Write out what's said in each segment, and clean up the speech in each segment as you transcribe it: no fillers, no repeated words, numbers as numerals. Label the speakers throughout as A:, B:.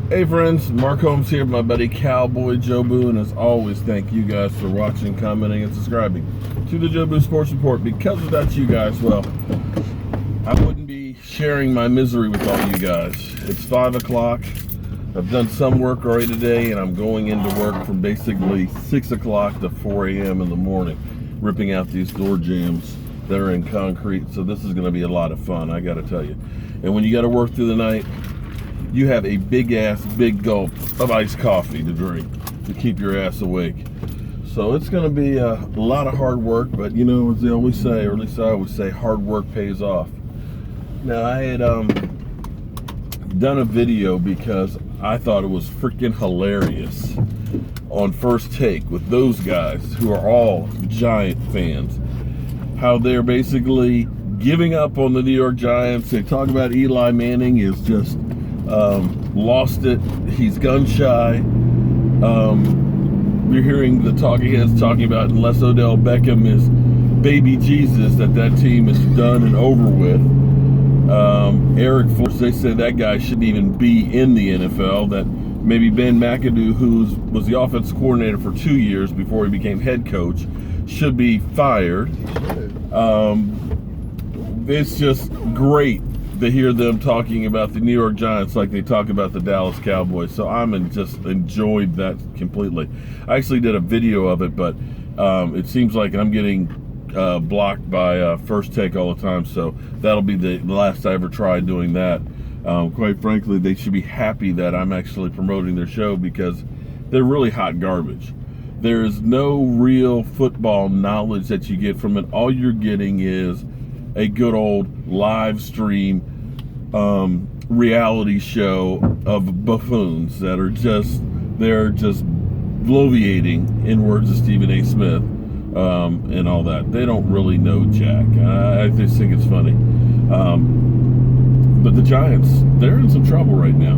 A: Hey friends, Mark Holmes here with my buddy Cowboy Joe Boo, and as always, thank you guys for watching, commenting, and subscribing to the Joe Boo Sports Report. Because without you guys, well, I wouldn't be sharing my misery with all you guys. It's 5 o'clock. I've done some work already today, and I'm going into work from basically 6 o'clock to 4 a.m. in the morning, ripping out these door jambs that are in concrete. So this is going to be a lot of fun, I got to tell you. And when you got to work through the night, you have a big gulp of iced coffee to drink to keep your ass awake. So it's going to be a lot of hard work, but you know, as they always say, or at least I always say, hard work pays off. Now, I had done a video because I thought it was freaking hilarious on First Take with those guys who are all Giant fans. How they're basically giving up on the New York Giants. They talk about Eli Manning is just lost it. He's gun shy. We're hearing the talking heads talking about unless Odell Beckham is baby Jesus, that team is done and over with. Eric Flores, they said that guy shouldn't even be in the NFL. That maybe Ben McAdoo, who was the offensive coordinator for 2 years before he became head coach, should be fired. It's just great to hear them talking about the New York Giants like they talk about the Dallas Cowboys. So I'm just enjoyed that completely. I actually did a video of it, but it seems like I'm getting blocked by First Take all the time. So that'll be the last I ever tried doing that. Quite frankly, they should be happy that I'm actually promoting their show because they're really hot garbage. There is no real football knowledge that you get from it. All you're getting is a good old live stream reality show of buffoons that are they're just bloviating, in words of Stephen A. Smith, and all that. They don't really know jack. I just think it's funny. But the Giants, they're in some trouble right now.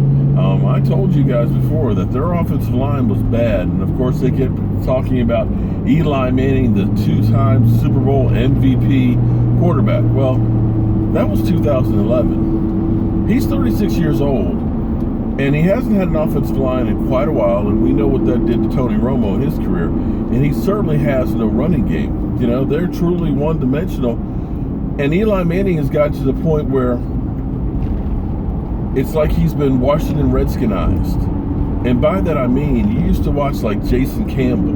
A: I told you guys before that their offensive line was bad, and of course they kept talking about Eli Manning, the two-time Super Bowl MVP quarterback. Well, that was 2011. He's 36 years old, and he hasn't had an offensive line in quite a while, and we know what that did to Tony Romo in his career, and he certainly has no running game. You know, they're truly one-dimensional, and Eli Manning has gotten to the point where it's like he's been Washington Redskinized. And by that I mean, you used to watch like Jason Campbell.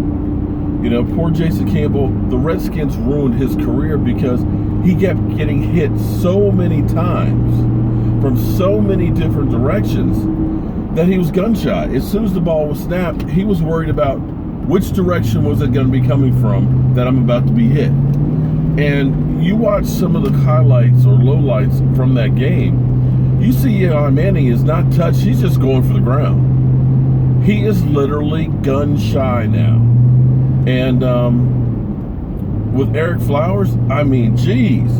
A: You know, poor Jason Campbell, the Redskins ruined his career because he kept getting hit so many times from so many different directions that he was gun shy. As soon as the ball was snapped, he was worried about which direction was it going to be coming from that I'm about to be hit. And you watch some of the highlights or lowlights from that game, you see Eli Manning is not touched. He's just going for the ground. He is literally gun shy now. And with Eric Flowers, I mean, geez,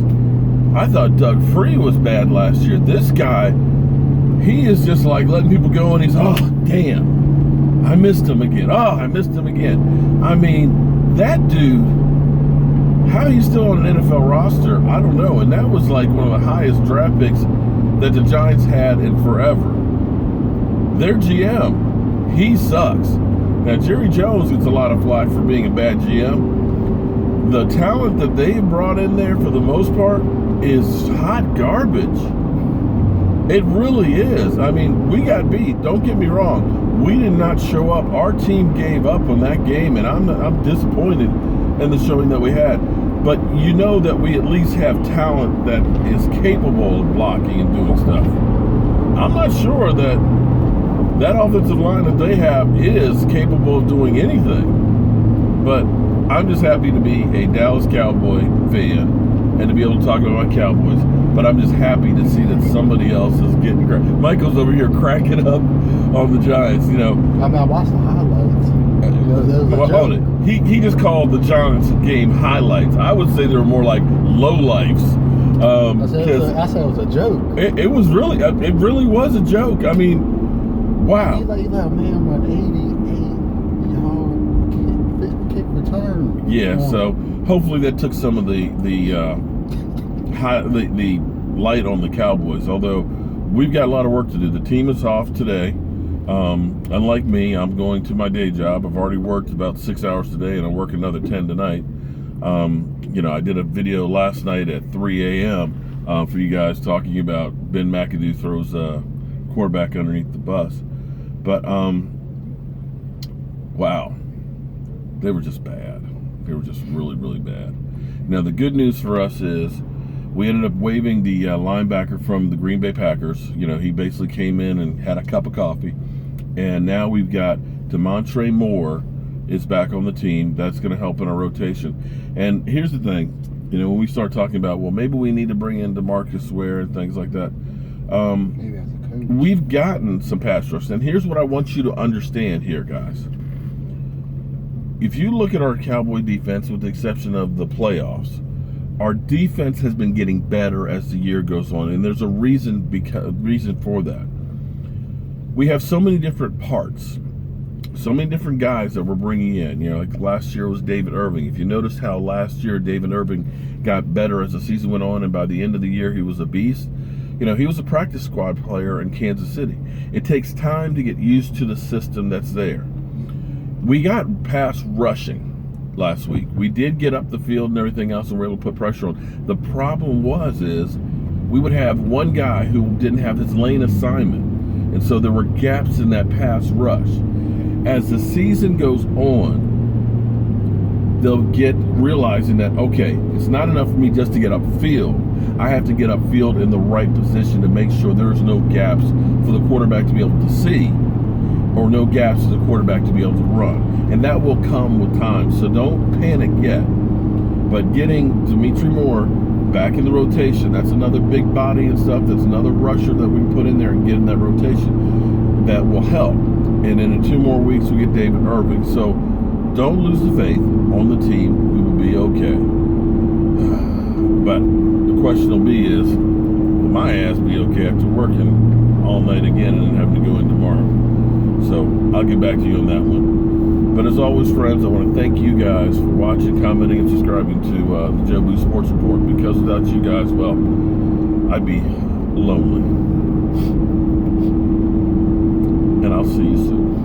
A: I thought Doug Free was bad last year. This guy, he is just like letting people go, and he's, oh, damn, I missed him again. Oh, I missed him again. I mean, that dude, how he's still on an NFL roster, I don't know. And that was like one of the highest draft picks that the Giants had in forever. Their GM, he sucks. Now, Jerry Jones gets a lot of flack for being a bad GM. The talent that they've brought in there, for the most part, is hot garbage. It really is. I mean, we got beat. Don't get me wrong. We did not show up. Our team gave up on that game, and I'm disappointed in the showing that we had. But you know that we at least have talent that is capable of blocking and doing stuff. I'm not sure that offensive line that they have is capable of doing anything. But I'm just happy to be a Dallas Cowboy fan and to be able to talk about my Cowboys. But I'm just happy to see that somebody else is getting great. Michael's over here cracking up on the Giants, you know.
B: I mean, I watched the highlights.
A: Well, hold it. He just called the Giants game highlights. I would say they were more like lowlights.
B: I said it was a joke.
A: It really was a joke. I mean, wow.
B: Eli man went 88 kick return.
A: Yeah, so hopefully that took some of the light on the Cowboys. Although we've got a lot of work to do. The team is off today. Unlike me, I'm going to my day job. I've already worked about 6 hours today, and I work another 10 tonight. I did a video last night at 3 a.m. For you guys talking about Ben McAdoo throws a quarterback underneath the bus. But, wow, they were just bad. They were just really, really bad. Now, the good news for us is we ended up waiving the linebacker from the Green Bay Packers. He basically came in and had a cup of coffee. And now we've got Damontre Moore is back on the team. That's going to help in our rotation. And here's the thing. When we start talking about, well, maybe we need to bring in DeMarcus Ware and things like that.
B: Maybe as a coach.
A: We've gotten some pass rush. And here's what I want you to understand here, guys. If you look at our Cowboy defense, with the exception of the playoffs, our defense has been getting better as the year goes on, and there's a reason for that. We have so many different parts, so many different guys that we're bringing in. Like last year was David Irving. If you notice how last year David Irving got better as the season went on, and by the end of the year he was a beast. He was a practice squad player in Kansas City. It takes time to get used to the system that's there. We got pass rushing last week. We did get up the field and everything else, and we were able to put pressure on. The problem is we would have one guy who didn't have his lane assignment, and so there were gaps in that pass rush. As the season goes on, they'll get realizing that, okay, it's not enough for me just to get upfield. I have to get upfield in the right position to make sure there's no gaps for the quarterback to be able to see, or no gaps for the quarterback to be able to run. And that will come with time, so don't panic yet. But getting Damontre Moore back in the rotation, that's another big body and stuff. That's another rusher that we can put in there and get in that rotation. That will help. And then in 2 more weeks, we get David Irving. So don't lose the faith on the team. We will be okay. But the question will be is, will my ass be okay after working all night again and then having to go in tomorrow? So I'll get back to you on that one. But as always, friends, I want to thank you guys for watching, commenting, and subscribing to the Joe Boo Sports Report. Because without you guys, well, I'd be lonely. And I'll see you soon.